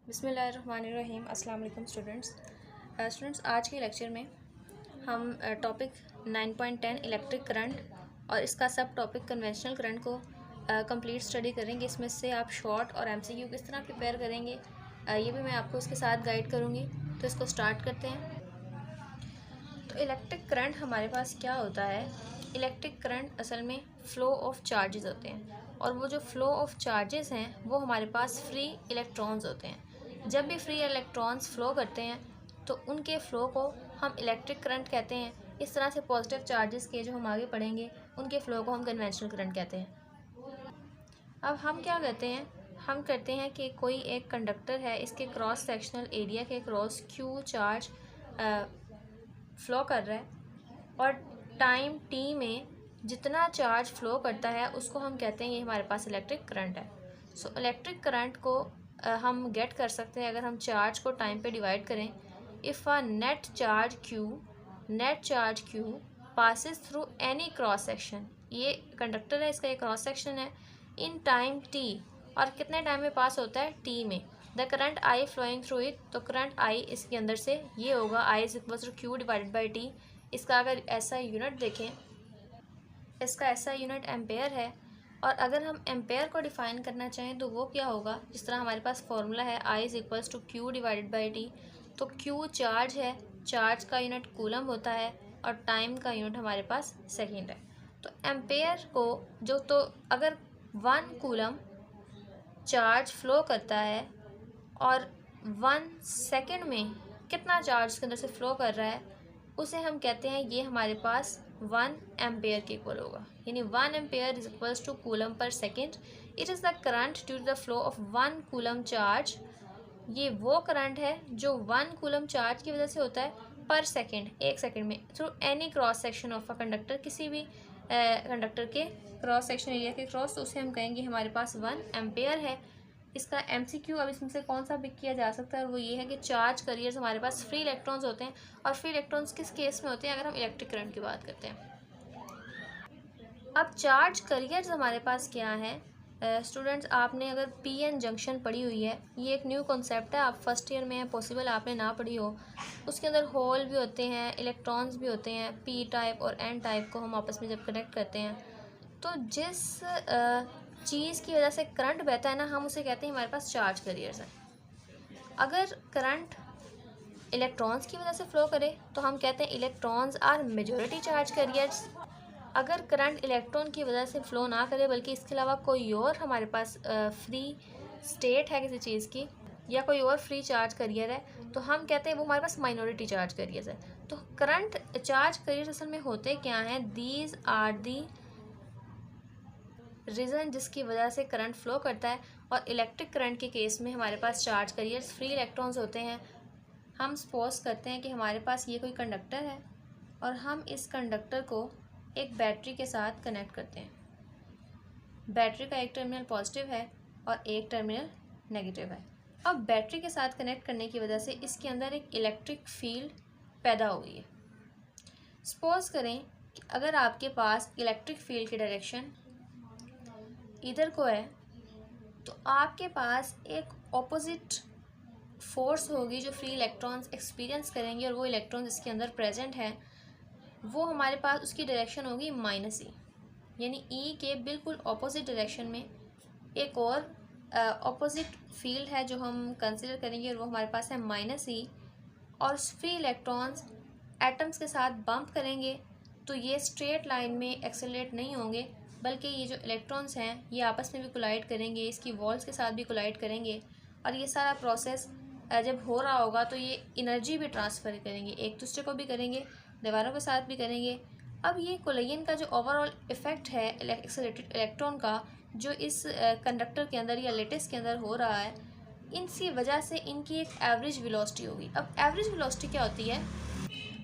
बिस्मिल्लाहिर्रहमानिर्रहीम। अस्सलाम वालेकुम स्टूडेंट्स। आज के लेक्चर में हम टॉपिक 9.10 इलेक्ट्रिक करंट और इसका सब टॉपिक कन्वेंशनल करंट को कंप्लीट स्टडी करेंगे। इसमें से आप शॉर्ट और एमसीक्यू किस तरह प्रिपेयर करेंगे ये भी मैं आपको इसके साथ गाइड करूँगी। तो इसको स्टार्ट करते हैं। तो इलेक्ट्रिक करंट हमारे पास क्या होता है? इलेक्ट्रिक करंट असल में फ़्लो ऑफ चार्जेस होते हैं, और वो जो फ़्लो ऑफ चार्जेस हैं वो हमारे पास फ्री इलेक्ट्रॉन्स होते हैं। जब भी फ्री इलेक्ट्रॉन्स फ़्लो करते हैं तो उनके फ़्लो को हम इलेक्ट्रिक करंट कहते हैं। इस तरह से पॉजिटिव चार्जेस के जो हम आगे पढ़ेंगे उनके फ़्लो को हम कन्वेंशनल करंट कहते हैं। अब हम क्या करते हैं, हम करते हैं कि कोई एक कंडक्टर है, इसके क्रॉस सेक्शनल एरिया के क्रॉस क्यू चार्ज फ़्लो कर रहा है, और टाइम टी में जितना चार्ज फ़्लो करता है उसको हम कहते हैं ये हमारे पास इलेक्ट्रिक करंट है। सो इलेक्ट्रिक करंट को हम गेट कर सकते हैं अगर हम चार्ज को टाइम पे डिवाइड करें। If a net charge Q passes through any cross section, ये कंडक्टर है, इसका एक क्रॉस सेक्शन है, इन टाइम टी, और कितने टाइम में पास होता है? टी में। The current I flowing through it, तो करंट आई इसके अंदर से ये होगा I is equal to Q divided by T. इसका अगर ऐसा यूनिट देखें, इसका ऐसा यूनिट एम्पेयर है, और अगर हम एम्पेयर को डिफ़ाइन करना चाहें तो वो क्या होगा? जिस तरह हमारे पास फॉर्मूला है I is equals to Q divided by T, तो क्यू चार्ज है, चार्ज का यूनिट कूलम होता है, और टाइम का यूनिट हमारे पास सेकेंड है। तो एम्पेयर को तो अगर 1 कूलम चार्ज फ़्लो करता है और 1 सेकेंड में कितना चार्ज के अंदर से फ़्लो कर रहा है, उसे हम कहते हैं ये हमारे पास 1 एम्पेयर के इक्वल होगा। यानी 1 ampere is equals to coulomb per second. It is the current due to the flow of 1 coulomb charge. ये वो करंट है जो 1 कूलम चार्ज की वजह से होता है पर सेकेंड, एक सेकेंड में, through any cross section of a conductor, किसी भी कंडक्टर के क्रॉस सेक्शन एरिया के क्रॉस, तो उसे हम कहेंगे हमारे पास 1 एम्पेयर है। इसका एमसीक्यू अब इसमें से कौन सा पिक किया जा सकता है, और वो ये है कि चार्ज करियर्स हमारे पास फ्री इलेक्ट्रॉन्स होते हैं, और फ्री इलेक्ट्रॉन्स किस केस में होते हैं? अगर हम इलेक्ट्रिक करंट की बात करते हैं। अब चार्ज करियर्स हमारे पास क्या है? स्टूडेंट्स, आपने अगर पीएन जंक्शन पढ़ी हुई है, ये एक न्यू कॉन्सेप्ट है, आप फर्स्ट ईयर में है, पॉसिबल आपने ना पढ़ी हो। उसके अंदर होल भी होते हैं, इलेक्ट्रॉन्स भी होते हैं, पी टाइप और एन टाइप को हम आपस में जब कनेक्ट करते हैं तो जिस चीज़ की वजह से करंट बहता है ना, हम उसे कहते हैं हमारे पास चार्ज करियर्स है। अगर करंट इलेक्ट्रॉन्स की वजह से फ़्लो करे तो हम कहते हैं electrons are majority charge carriers. अगर करंट इलेक्ट्रॉन की वजह से फ़्लो ना करे बल्कि इसके अलावा कोई और हमारे पास फ्री स्टेट है किसी चीज़ की, या कोई और फ्री चार्ज करियर है, तो हम कहते हैं वो हमारे पास माइनॉरिटी चार्ज करियर्स है। तो करंट चार्ज करियर्स असल में होते क्या हैं? दीज आर दी रीज़न जिसकी वजह से करंट फ़्लो करता है, और इलेक्ट्रिक करंट के केस में हमारे पास चार्ज करियर्स फ्री इलेक्ट्रॉन्स होते हैं। हम सपोज करते हैं कि हमारे पास ये कोई कंडक्टर है, और हम इस कंडक्टर को एक बैटरी के साथ कनेक्ट करते हैं। बैटरी का एक टर्मिनल पॉजिटिव है और एक टर्मिनल नेगेटिव है। अब बैटरी के साथ कनेक्ट करने की वजह से इसके अंदर एक इलेक्ट्रिक फील्ड पैदा हो गई है। सपोज करें कि अगर आपके पास इलेक्ट्रिक फील्ड की डायरेक्शन इधर को है, तो आपके पास एक ऑपोजिट फोर्स होगी जो फ्री इलेक्ट्रॉन्स एक्सपीरियंस करेंगे, और वो इलेक्ट्रॉन्स इसके अंदर प्रेजेंट है, वो हमारे पास उसकी डायरेक्शन होगी माइनस ई। यानी ई के बिल्कुल ऑपोजिट डायरेक्शन में एक और ऑपोजिट फील्ड है जो हम कंसिडर करेंगे, और वो हमारे पास है माइनस ई। और फ्री इलेक्ट्रॉन्स एटम्स के साथ बम्प करेंगे तो ये स्ट्रेट लाइन में एक्सेलरेट नहीं होंगे, बल्कि ये जो इलेक्ट्रॉन्स हैं ये आपस में भी कोलाइड करेंगे, इसकी वॉल्स के साथ भी कोलाइड करेंगे, और ये सारा प्रोसेस जब हो रहा होगा तो ये एनर्जी भी ट्रांसफ़र करेंगे, एक दूसरे को भी करेंगे, दीवारों के साथ भी करेंगे। अब ये कोलिजन का जो ओवरऑल इफ़ेक्ट है एक्सेलरेटेड इलेक्ट्रॉन का, जो इस कंडक्टर के अंदर या लेटिस के अंदर हो रहा है, इनकी वजह से इनकी एक एवरेज वेलोसिटी होगी। अब एवरेज वेलोसिटी क्या होती है?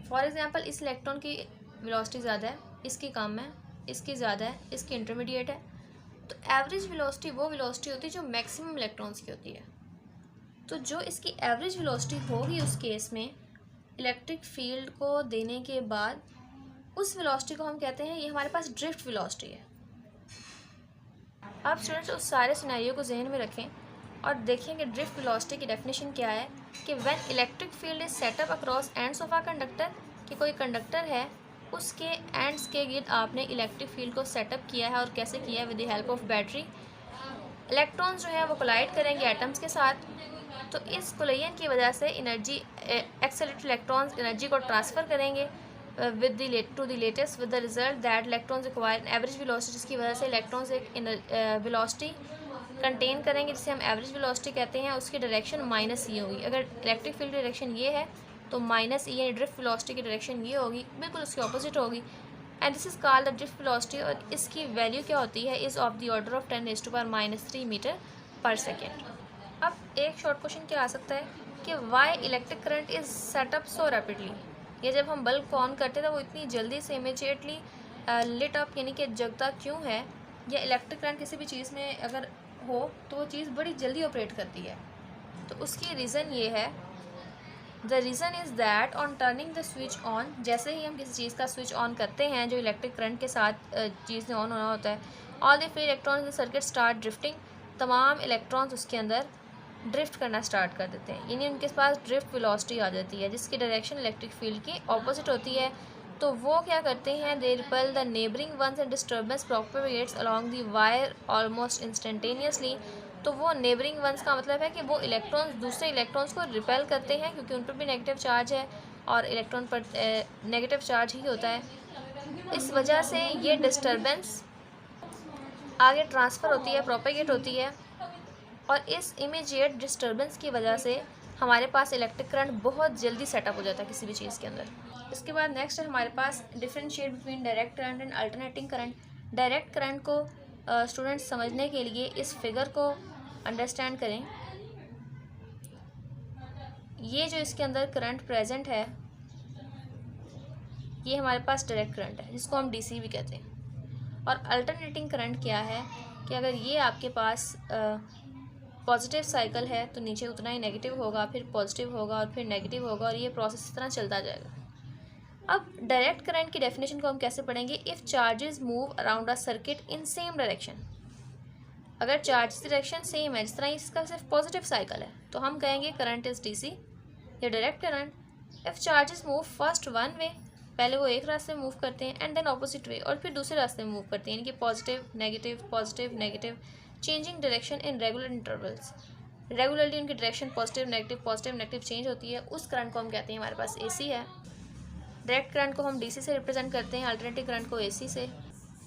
फॉर एग्जांपल इस इलेक्ट्रॉन की वेलोसिटी ज़्यादा है, इसकी कम है, इसकी ज़्यादा है, इसकी इंटरमीडिएट है। तो एवरेज वेलोसिटी वो वेलोसिटी होती है जो मैक्सिमम इलेक्ट्रॉन्स की होती है। तो जो इसकी एवरेज वेलोसिटी होगी उस केस में इलेक्ट्रिक फील्ड को देने के बाद, उस वेलोसिटी को हम कहते हैं ये हमारे पास ड्रिफ्ट वेलोसिटी है। अब स्टूडेंट्स उस सारे सिनेरियो को जहन में रखें और देखेंगे ड्रिफ्ट वेलोसिटी की डेफिनेशन क्या है कि when electric field is setup across ends of a conductor, कि कोई कंडक्टर है उसके एंड्स के गिर्द आपने इलेक्ट्रिक फील्ड को सेटअप किया है और कैसे किया है, with the help of battery. Electrons जो है वो कोलाइड करेंगे एटम्स के साथ, तो इस कोलिजन की वजह से एनर्जी एक्सेलरेटेड इलेक्ट्रॉन्स एनर्जी को ट्रांसफ़र करेंगे with the latest with the result that electrons require average velocity, जिसकी वजह से इलेक्ट्रॉन्स एक वेलोसिटी कंटेन करेंगे जिसे हम एवरेज वेलोसिटी कहते हैं। उसकी डायरेक्शन माइनस ये होगी। अगर इलेक्ट्रिक फील्ड डायरेक्शन ये है तो माइनस ये ड्रिफ्ट वेलोसिटी की डायरेक्शन ये होगी, बिल्कुल उसकी ऑपोजिट होगी। And this is called the drift velocity, और इसकी वैल्यू क्या होती है, is of the order of 10⁻³ metre per second. अब एक शॉर्ट क्वेश्चन क्या आ सकता है कि why electric current is set up so rapidly, ये जब हम बल्ब को ऑन करते हैं तो वो इतनी जल्दी से इमीडिएटली लिट अप यानी कि जगता क्यों है, या इलेक्ट्रिक करंट किसी भी चीज़ में अगर हो तो वो चीज़ बड़ी जल्दी ऑपरेट करती है। तो उसकी रीज़न ये है, the reason is that on turning the switch on, जैसे ही हम किसी चीज़ का स्विच ऑन करते हैं जो इलेक्ट्रिक करंट के साथ चीज़ ने ऑन होना होता है, all the free electrons in the circuit start drifting, तमाम इलेक्ट्रॉन्स उसके अंदर ड्रिफ्ट करना स्टार्ट कर देते हैं, यानी उनके पास ड्रिफ्ट वेलोसिटी आ जाती है जिसकी डायरेक्शन इलेक्ट्रिक फील्ड की ऑपोजिट होती है। तो वो क्या करते हैं, they repel the neighbouring ones and disturbance propagates along the wire almost instantaneously. तो वो नेबरिंग वंस का मतलब है कि वो इलेक्ट्रॉन्स दूसरे इलेक्ट्रॉन्स को रिपेल करते हैं क्योंकि उन पर भी नेगेटिव चार्ज है और इलेक्ट्रॉन पर नेगेटिव चार्ज ही होता है। इस वजह से ये डिस्टर्बेंस आगे ट्रांसफ़र होती है, प्रोपेगेट होती है, और इस इमीडिएट डिस्टर्बेंस की वजह से हमारे पास इलेक्ट्रिक करंट बहुत जल्दी सेटअप हो जाता है किसी भी चीज़ के अंदर। इसके बाद नेक्स्ट है हमारे पास differentiate between direct current and alternating current. Direct current को स्टूडेंट्स समझने के लिए इस फिगर को अंडरस्टैंड करें। ये जो इसके अंदर करंट प्रेजेंट है ये हमारे पास डायरेक्ट करंट है जिसको हम डीसी भी कहते हैं। और अल्टरनेटिंग करंट क्या है कि अगर ये आपके पास पॉजिटिव साइकिल है तो नीचे उतना ही नेगेटिव होगा, फिर पॉजिटिव होगा और फिर नेगेटिव होगा, और ये प्रोसेस इस तरह चलता जाएगा। अब डायरेक्ट करंट की डेफिनेशन को हम कैसे पढ़ेंगे, if charges move around a circuit in same direction. अगर चार्ज डायरेक्शन सेम है, जिस तरह इसका सिर्फ पॉजिटिव साइकिल है, तो हम कहेंगे करंट इज़ डीसी या direct current. If charges move first one way, पहले वो एक रास्ते में मूव करते हैं, एंड देन ऑपोजिट वे, और फिर दूसरे रास्ते में मूव करते हैं, यानी कि positive negative changing direction in regular intervals. Regularly उनकी डायरेक्शन पॉजिटिव नेगेटिव चेंज होती है, उस करंट को हम कहते हैं हमारे पास एसी है। डायरेक्ट करंट को हम डीसी से रिप्रेजेंट करते हैं, अल्टरनेटिव करंट को एसी से।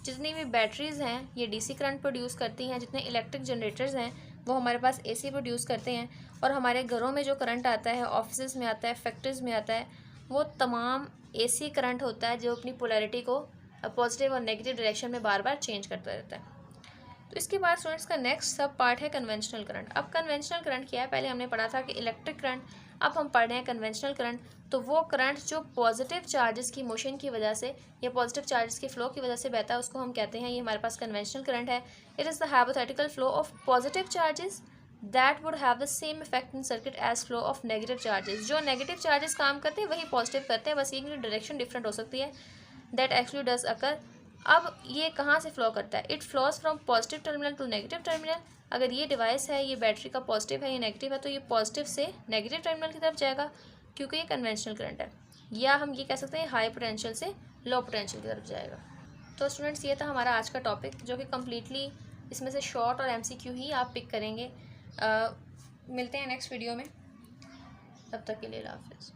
जितनी भी बैटरीज़ हैं ये डीसी करंट प्रोड्यूस करती हैं, जितने इलेक्ट्रिक जनरेटर्स हैं वो हमारे पास एसी प्रोड्यूस करते हैं, और हमारे घरों में जो करंट आता है, ऑफिस में आता है, फैक्ट्रीज़ में आता है, वो तमाम एसी करंट होता है जो अपनी पोलैरिटी को पॉजिटिव और नेगेटिव डायरेक्शन में बार बार चेंज करता रहता है। तो इसके बाद स्टूडेंट्स का नेक्स्ट सब पार्ट है कन्वेंशनल करंट। अब कन्वेंशनल करंट क्या है, पहले हमने पढ़ा था कि इलेक्ट्रिक करंट, अब हम पढ़ रहे हैं कन्वेंशनल करंट। तो वो करंट जो पॉजिटिव चार्जेस की मोशन की वजह से या पॉजिटिव चार्जेस के फ्लो की वजह से बहता है उसको हम कहते हैं ये हमारे पास कन्वेंशनल करंट है। It is the hypothetical flow of positive charges that would have the same effect in circuit as flow of negative charges. जो नेगेटिव चार्जेस काम करते हैं वही पॉजिटिव करते हैं, बस ये डायरेक्शन डिफरेंट हो सकती है। That actually does occur. अब ये कहाँ से फ्लो करता है, it flows from positive terminal to negative terminal. अगर ये डिवाइस है, ये बैटरी का पॉजिटिव है, ये नेगेटिव है, तो ये पॉजिटिव से नेगेटिव टर्मिनल की तरफ जाएगा क्योंकि ये कन्वेंशनल करंट है। या हम ये कह सकते हैं हाई पोटेंशियल से लो पोटेंशियल की तरफ जाएगा। तो स्टूडेंट्स ये था हमारा आज का टॉपिक, जो कि कम्प्लीटली इसमें से शॉर्ट और MCQ ही आप पिक करेंगे। मिलते हैं नेक्स्ट वीडियो में, तब तक के लिए अल्लाह हाफिज़।